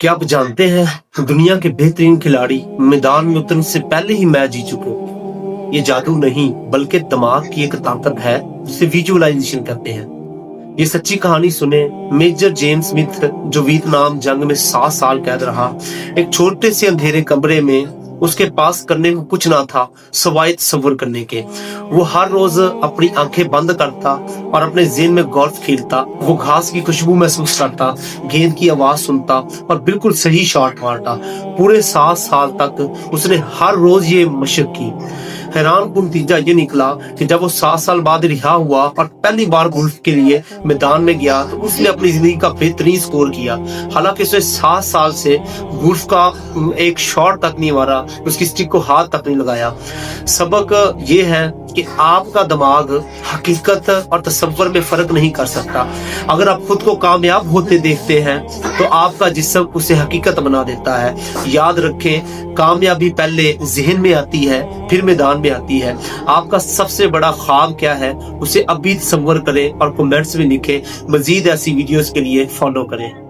क्या आप जानते हैं दुनिया के बेहतरीन खिलाड़ी मैदान में उतरने से पहले ही मैच जीत चुके हैं। ये जादू नहीं बल्कि दिमाग की एक ताकत है जिसे विजुअलाइजेशन कहते हैं। ये सच्ची कहानी सुने मेजर जेम्स स्मिथ जो वियतनाम जंग में 7 साल कैद रहा। एक छोटे से अंधेरे कमरे में उसके पास करने को कुछ ना था सवाए तसव्वुर करने के। वो हर रोज अपनी आंखें बंद करता और अपने ज़हन में गोल्फ खेलता। वो घास की खुशबू महसूस करता, गेंद की आवाज सुनता और बिल्कुल सही शॉट मारता। पूरे 7 साल तक उसने हर रोज ये मशक की। हैरानकुन नतीजा ये निकला कि जब वो 7 साल बाद रिहा हुआ और पहली बार गोल्फ के लिए मैदान में गया तो उसने अपनी जिंदगी का बेहतरीन स्कोर किया। हालांकि उसने 7 साल से गोल्फ का एक शॉट तक नहीं मारा, उसकी स्टिक को हाथ तक नहीं लगाया। सबक ये है कि आपका दिमाग हकीकत और तसव्वुर में फर्क नहीं कर सकता। अगर आप खुद को कामयाब होते देखते हैं तो आपका जिस्म उसे हकीकत बना देता है। याद रखें, कामयाबी पहले ज़हन में आती है फिर मैदान में आती है। आपका सबसे बड़ा ख्वाब क्या है उसे अभी तसव्वुर करें और कमेंट्स में लिखें। मजीद ऐसी वीडियोस के लिए फॉलो करें।